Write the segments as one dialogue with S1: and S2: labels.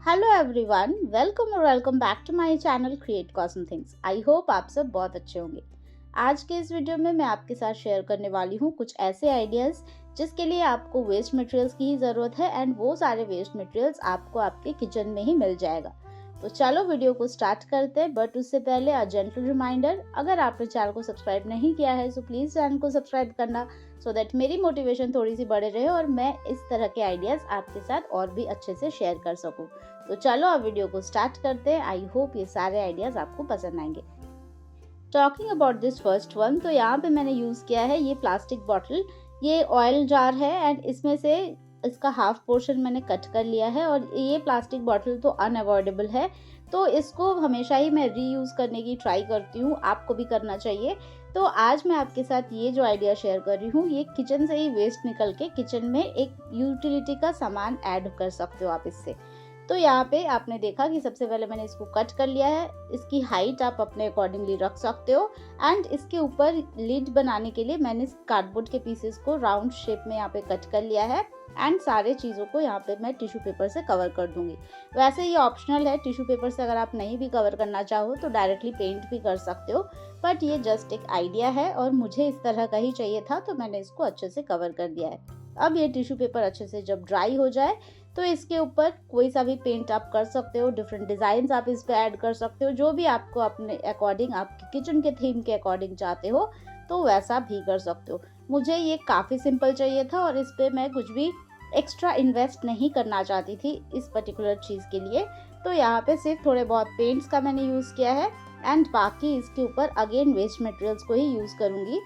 S1: Hello everyone, welcome back to my channel create cosm things. I hope आप सब बहुत अच्छे होंगे। आज के इस वीडियो में मैं आपके साथ शेयर करने वाली हूँ कुछ ऐसे आइडियाज़ जिसके लिए आपको वेस्ट मटेरियल्स की ही ज़रूरत है एंड वो सारे वेस्ट मटेरियल्स आपको आपके किचन में ही मिल जाएगा। तो चलो वीडियो को स्टार्ट करते हैं, बट उससे पहले अ जेंटल रिमाइंडर, अगर आपने चैनल को सब्सक्राइब नहीं किया है सो प्लीज़ चैनल को सब्सक्राइब करना, सो दैट मेरी मोटिवेशन थोड़ी सी बढ़े रहे और मैं इस तरह के आइडियाज़ आपके साथ और भी अच्छे से शेयर कर सकूँ। तो चलो अब वीडियो को स्टार्ट करते हैं। आई होप ये सारे आइडियाज़ आपको पसंद आएंगे। Talking about this first one, तो यहाँ पे मैंने यूज़ किया है ये प्लास्टिक बॉटल। ये ऑयल जार है एंड इसमें से इसका हाफ पोर्शन मैंने कट कर लिया है और ये प्लास्टिक बॉटल तो अनअवॉइडेबल है, तो इसको हमेशा ही मैं रीयूज़ करने की ट्राई करती हूँ। आपको भी करना चाहिए। तो आज मैं आपके साथ ये जो आइडिया शेयर कर रही हूँ, ये किचन से ही वेस्ट निकल के किचन में एक यूटिलिटी का सामान ऐड कर सकते हो आप इससे। तो यहाँ पे आपने देखा कि सबसे पहले मैंने इसको कट कर लिया है। इसकी हाइट आप अपने अकॉर्डिंगली रख सकते हो एंड इसके ऊपर लिड बनाने के लिए मैंने कार्डबोर्ड के पीसेस को राउंड शेप में यहाँ पे कट कर लिया है एंड सारे चीज़ों को यहाँ पे मैं टिश्यू पेपर से कवर कर दूंगी। वैसे ये ऑप्शनल है, टिश्यू पेपर से अगर आप नहीं भी कवर करना चाहो तो डायरेक्टली पेंट भी कर सकते हो, बट ये जस्ट एक आइडिया है और मुझे इस तरह का ही चाहिए था तो मैंने इसको अच्छे से कवर कर दिया है। अब ये टिश्यू पेपर अच्छे से जब ड्राई हो जाए तो इसके ऊपर कोई सा भी पेंट आप कर सकते हो, डिफरेंट डिज़ाइंस आप इस पे ऐड कर सकते हो, जो भी आपको अपने अकॉर्डिंग, आपके किचन के थीम के अकॉर्डिंग चाहते हो तो वैसा भी कर सकते हो। मुझे ये काफ़ी सिंपल चाहिए था और इस पे मैं कुछ भी एक्स्ट्रा इन्वेस्ट नहीं करना चाहती थी इस पर्टिकुलर चीज़ के लिए। तो यहाँ पे सिर्फ थोड़े बहुत पेंट्स का मैंने यूज़ किया है एंड बाकी इसके ऊपर अगेन वेस्ट मटेरियल्स को ही यूज़ करूँगी।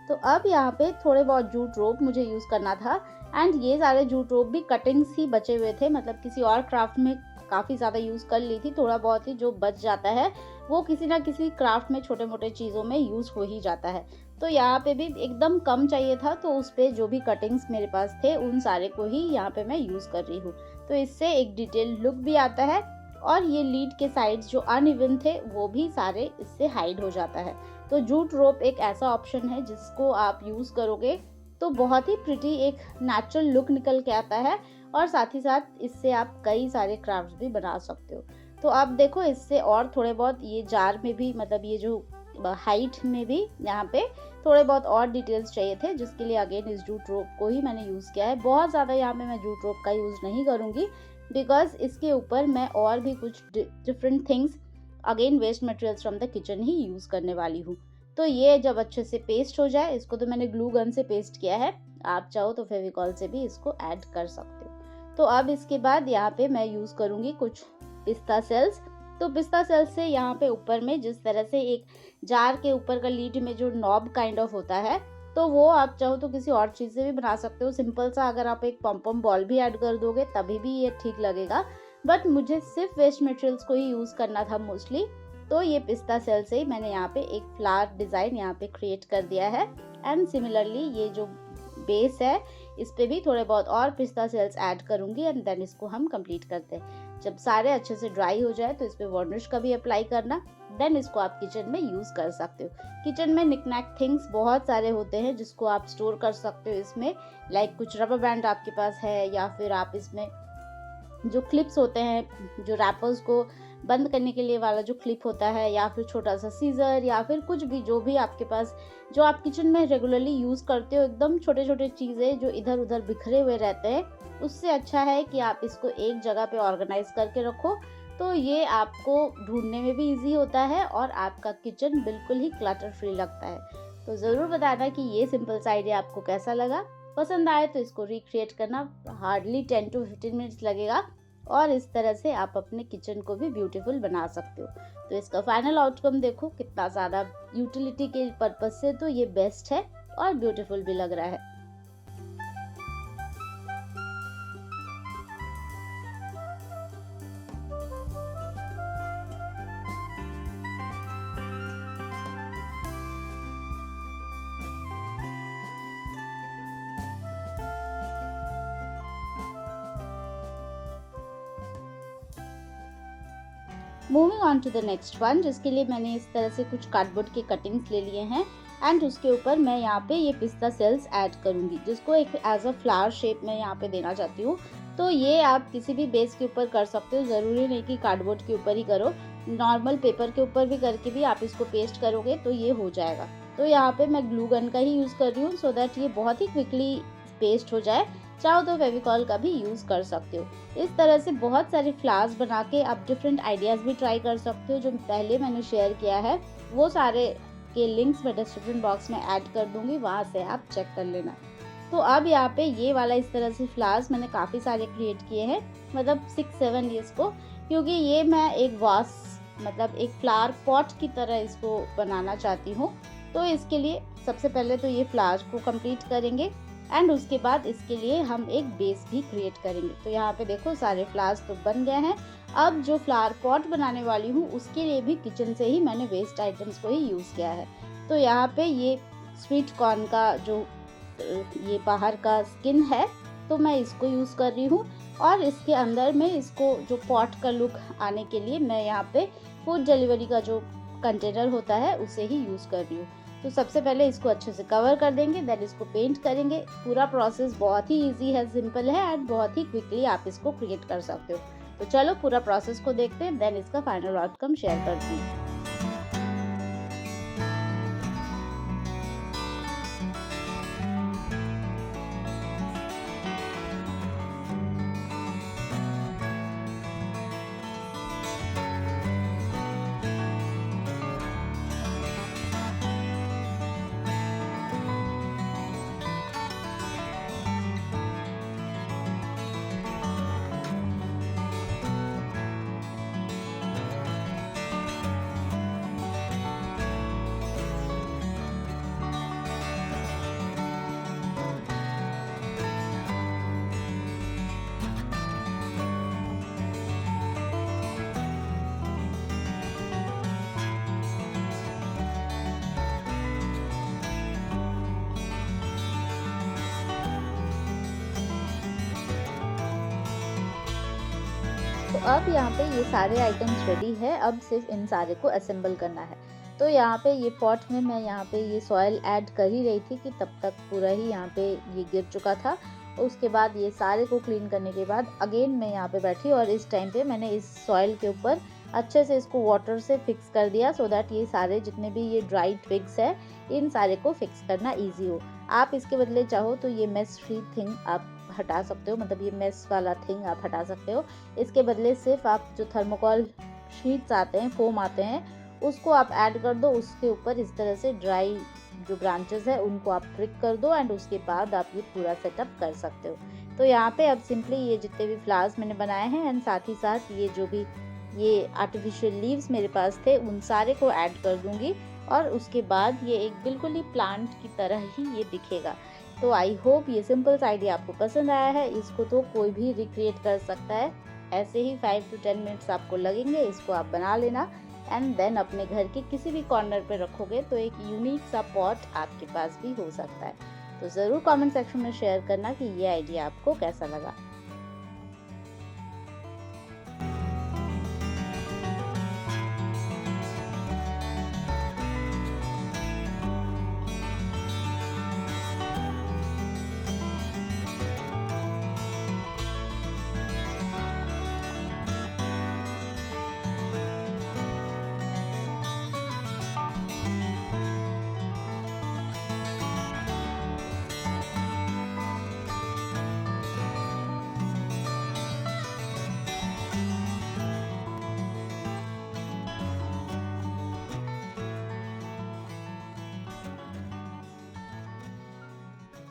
S1: तो अब यहाँ पे थोड़े बहुत जूट रोप मुझे यूज़ करना था एंड ये सारे जूट रोप भी कटिंग्स ही बचे हुए थे, मतलब किसी और क्राफ्ट में काफ़ी ज़्यादा यूज़ कर ली थी। थोड़ा बहुत ही जो बच जाता है वो किसी ना किसी क्राफ्ट में छोटे मोटे चीज़ों में यूज़ हो ही जाता है। तो यहाँ पे भी एकदम कम चाहिए था, तो उस पर जो भी कटिंग्स मेरे पास थे उन सारे को ही यहाँ पे मैं यूज़ कर रही हूँ। तो इससे एक डिटेल लुक भी आता है और ये लीड के साइड्स जो अनइवन थे वो भी सारे इससे हाइड हो जाता है। तो जूट रोप एक ऐसा ऑप्शन है जिसको आप यूज़ करोगे तो बहुत ही प्रिटी एक नेचुरल लुक निकल के आता है और साथ ही साथ इससे आप कई सारे क्राफ्ट्स भी बना सकते हो। तो अब देखो इससे और थोड़े बहुत ये जार में भी, मतलब ये जो हाइट में भी यहाँ पे थोड़े बहुत और डिटेल्स चाहिए थे, जिसके लिए अगेन इस जूट रोप को ही मैंने यूज़ किया है। बहुत ज़्यादा यहाँ पे मैं जूट रोप का यूज़ नहीं करूँगी बिकॉज इसके ऊपर मैं और भी कुछ different things again waste materials from the kitchen ही यूज़ करने वाली हूँ। तो ये जब अच्छे से पेस्ट हो जाए, इसको तो मैंने ग्लू गन से पेस्ट किया है, आप चाहो तो फेविकॉल से भी इसको ऐड कर सकते हो। तो अब इसके बाद यहाँ पे मैं यूज़ करूँगी कुछ पिस्ता सेल्स। तो पिस्ता सेल्स से यहाँ पे ऊपर में जिस तरह से एक जार के ऊपर का लीड में जो नॉब काइंड ऑफ होता है, तो वो आप चाहो तो किसी और चीज़ से भी बना सकते हो। सिंपल सा अगर आप एक पॉम बॉल भी ऐड कर दोगे तभी भी ये ठीक लगेगा, बट मुझे सिर्फ वेस्ट मटेरियल्स को ही यूज़ करना था मोस्टली। तो ये पिस्ता सेल से ही मैंने यहाँ पे एक फ्लावर डिज़ाइन यहाँ पे क्रिएट कर दिया है एंड सिमिलरली ये जो बेस है इस पे भी थोड़े बहुत और पिस्ता सेल्स ऐड करूँगी एंड देन इसको हम कंप्लीट करते हैं। जब सारे अच्छे से ड्राई हो जाए तो इस पे वार्निश का भी अप्लाई करना, देन इसको आप किचन में यूज़ कर सकते हो। किचन में निकनैक थिंग्स बहुत सारे होते हैं जिसको आप स्टोर कर सकते हो इसमें, लाइक कुछ रबर बैंड आपके पास है या फिर आप इसमें जो क्लिप्स होते हैं, जो रैपर्स को बंद करने के लिए वाला जो क्लिप होता है, या फिर छोटा सा सीजर या फिर कुछ भी जो भी आपके पास, जो आप किचन में रेगुलरली यूज़ करते हो, एकदम छोटे छोटे चीज़ें जो इधर उधर बिखरे हुए रहते हैं, उससे अच्छा है कि आप इसको एक जगह पे ऑर्गेनाइज करके रखो। तो ये आपको ढूंढने में भी इजी होता है और आपका किचन बिल्कुल ही क्लटर फ्री लगता है। तो ज़रूर बताना कि ये सिंपल सा आइडिया आपको कैसा लगा। पसंद आए तो इसको रिक्रिएट करना हार्डली 10 to 15 मिनट्स लगेगा और इस तरह से आप अपने किचन को भी ब्यूटीफुल बना सकते हो। तो इसका फाइनल आउटकम देखो कितना ज़्यादा यूटिलिटी के पर्पज से तो ये बेस्ट है और ब्यूटीफुल भी लग रहा है। Moving on to the next one, जिसके लिए मैंने इस तरह से कुछ कार्डबोर्ड के कटिंग्स ले लिए हैं एंड उसके ऊपर मैं यहाँ पे ये पिस्ता सेल्स ऐड करूँगी, जिसको एक एज अ फ्लावर शेप में यहाँ पे देना चाहती हूँ। तो ये आप किसी भी बेस के ऊपर कर सकते हो, ज़रूरी नहीं कि कार्डबोर्ड के ऊपर ही करो, नॉर्मल पेपर के ऊपर भी करके भी आप इसको पेस्ट करोगे तो ये हो जाएगा। तो यहाँ पे मैं ग्लू गन का ही यूज़ कर रही हूँ सो दैट ये बहुत ही क्विकली पेस्ट हो जाए। चाहो तो फेविकॉल का भी यूज़ कर सकते हो। इस तरह से बहुत सारे फ्लावर्स बना के आप डिफरेंट आइडियाज़ भी ट्राई कर सकते हो। जो पहले मैंने शेयर किया है वो सारे के लिंक्स मैं डिस्क्रिप्शन बॉक्स में ऐड कर दूँगी, वहाँ से आप चेक कर लेना। तो अब यहाँ पे ये वाला इस तरह से फ्लावर्स मैंने काफ़ी सारे क्रिएट किए हैं, मतलब 6-7 इसको, क्योंकि ये मैं एक वास मतलब एक फ्लावर पॉट की तरह इसको बनाना चाहती हूँ। तो इसके लिए सबसे पहले तो ये फ्लावर्स को कंप्लीट करेंगे एंड उसके बाद इसके लिए हम एक बेस भी क्रिएट करेंगे। तो यहाँ पे देखो सारे फ्लावर्स तो बन गए हैं। अब जो फ्लावर पॉट बनाने वाली हूँ उसके लिए भी किचन से ही मैंने वेस्ट आइटम्स को ही यूज़ किया है। तो यहाँ पे ये स्वीट कॉर्न का जो ये बाहर का स्किन है तो मैं इसको यूज़ कर रही हूँ, और इसके अंदर में इसको जो पॉट का लुक आने के लिए मैं यहाँ पे फूड डिलीवरी का जो कंटेनर होता है उसे ही यूज़ कर रही हूँ। तो सबसे पहले इसको अच्छे से कवर कर देंगे, देन इसको पेंट करेंगे। पूरा प्रोसेस बहुत ही इजी है, सिंपल है एंड बहुत ही क्विकली आप इसको क्रिएट कर सकते हो। तो चलो पूरा प्रोसेस को देखते हैं, देन इसका फाइनल आउटकम शेयर करती हूँ। तो अब यहाँ पे ये सारे आइटम्स रेडी है, अब सिर्फ इन सारे को असेंबल करना है। तो यहाँ पे ये पॉट में मैं यहाँ पे ये सॉइल ऐड कर ही रही थी कि तब तक पूरा ही यहाँ पे ये गिर चुका था। उसके बाद ये सारे को क्लीन करने के बाद अगेन मैं यहाँ पे बैठी और इस टाइम पे मैंने इस सॉइल के ऊपर अच्छे से इसको वाटर से फिक्स कर दिया सो दैट ये सारे जितने भी ये ड्राई ट्विग्स है इन सारे को फिक्स करना ईजी हो। आप इसके बदले चाहो तो ये मेस फ्री थिंग आप हटा सकते हो, मतलब ये मेस वाला थिंग आप हटा सकते हो। इसके बदले सिर्फ आप जो थर्मोकॉल शीट्स आते हैं, फोम आते हैं, उसको आप ऐड कर दो। उसके ऊपर इस तरह से ड्राई जो ब्रांचेस है उनको आप ट्रिक कर दो एंड उसके बाद आप ये पूरा सेटअप कर सकते हो। तो यहाँ पे अब सिंपली ये जितने भी फ्लावर्स मैंने बनाए हैं एंड साथ ही साथ ये जो भी ये आर्टिफिशियल लीव्स मेरे पास थे उन सारे को ऐड कर दूंगी, और उसके बाद ये एक बिल्कुल ही प्लांट की तरह ही ये दिखेगा। तो आई होप ये सिंपल सा आइडिया आपको पसंद आया है। इसको तो कोई भी रिक्रिएट कर सकता है। ऐसे ही 5 to 10 मिनट्स आपको लगेंगे, इसको आप बना लेना एंड देन अपने घर के किसी भी कॉर्नर पे रखोगे तो एक यूनिक सा पॉट आपके पास भी हो सकता है। तो ज़रूर कमेंट सेक्शन में शेयर करना कि ये आइडिया आपको कैसा लगा।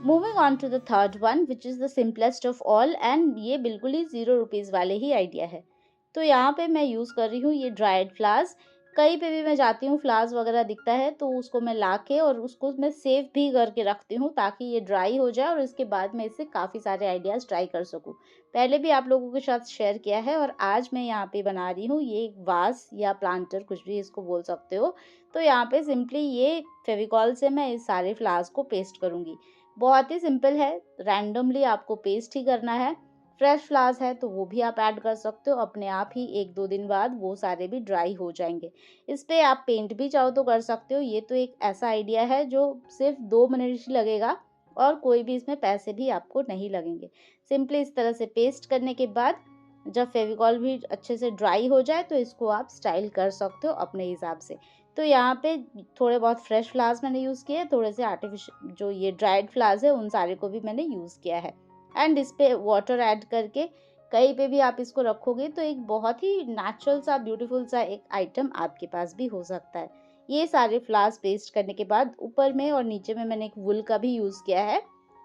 S1: Moving on to the third one which is the simplest of all, and ये बिल्कुल ही 0 रुपीज़ वाले ही आइडिया है। तो यहाँ पे मैं यूज़ कर रही हूँ ये ड्राइड फ्लावर्स। कहीं पे भी मैं जाती हूँ फ्लावर्स वगैरह दिखता है तो उसको मैं ला के और उसको मैं सेव भी करके रखती हूँ ताकि ये ड्राई हो जाए और इसके बाद मैं इससे काफ़ी सारे आइडियाज़ ट्राई कर सकूँ। पहले भी आप लोगों के साथ शेयर किया है और आज मैं यहाँ पे बना रही हूँ ये एक वास या प्लांटर, कुछ भी इसको बोल सकते हो। तो यहाँ पे सिंपली ये फेविकॉल से मैं इस सारे फ्लावर्स को पेस्ट करूँगी। बहुत ही सिंपल है, रैंडमली आपको पेस्ट ही करना है। फ्रेश फ्लावर्स है तो वो भी आप ऐड कर सकते हो, अपने आप ही 1-2 दिन बाद वो सारे भी ड्राई हो जाएंगे। इस पे आप पेंट भी चाहो तो कर सकते हो। ये तो एक ऐसा आइडिया है जो सिर्फ 2 मिनट ही लगेगा और कोई भी इसमें पैसे भी आपको नहीं लगेंगे। सिंपली इस तरह से पेस्ट करने के बाद जब फेविकॉल भी अच्छे से ड्राई हो जाए तो इसको आप स्टाइल कर सकते हो अपने हिसाब से। तो यहाँ पे थोड़े बहुत फ्रेश फ्लावर्स मैंने यूज़ किए, थोड़े से आर्टिफिशियल जो ये ड्राइड फ्लावर्स है उन सारे को भी मैंने यूज़ किया है। एंड इस पे वाटर ऐड करके कहीं पे भी आप इसको रखोगे तो एक बहुत ही नेचुरल सा ब्यूटीफुल सा एक आइटम आपके पास भी हो सकता है। ये सारे फ्लावर्स पेस्ट करने के बाद ऊपर में और नीचे में मैंने एक वुल का भी यूज़ किया है,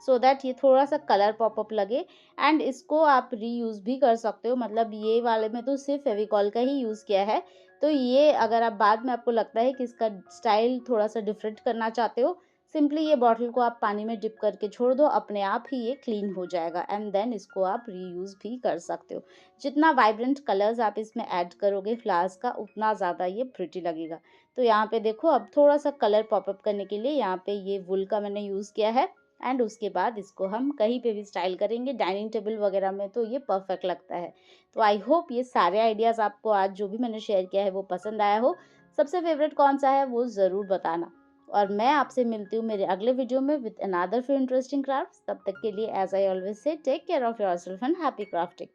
S1: सो दैट ये थोड़ा सा कलर पॉपअप लगे। एंड इसको आप रीयूज़ भी कर सकते हो, मतलब ये वाले में तो सिर्फ फेविकॉल का ही यूज़ किया है। तो ये अगर आप बाद में आपको लगता है कि इसका स्टाइल थोड़ा सा डिफरेंट करना चाहते हो, सिंपली ये बॉटल को आप पानी में डिप करके छोड़ दो, अपने आप ही ये क्लीन हो जाएगा एंड देन इसको आप रीयूज़ भी कर सकते हो। जितना वाइब्रेंट कलर्स आप इसमें ऐड करोगे फ्लावर्स का, उतना ज़्यादा ये प्रिटी लगेगा। तो यहाँ पे देखो, अब थोड़ा सा कलर पॉपअप करने के लिए यहाँ पे ये वुल का मैंने यूज़ किया है। एंड उसके बाद इसको हम कहीं पे भी स्टाइल करेंगे, डाइनिंग टेबल वगैरह में तो ये परफेक्ट लगता है। तो आई होप ये सारे आइडियाज़ आपको आज जो भी मैंने शेयर किया है वो पसंद आया हो। सबसे फेवरेट कौन सा है वो ज़रूर बताना। और मैं आपसे मिलती हूँ मेरे अगले वीडियो में विद अनदर फिर इंटरेस्टिंग क्राफ्ट्स। तब तक के लिए as I always say, take care of yourself and happy crafting.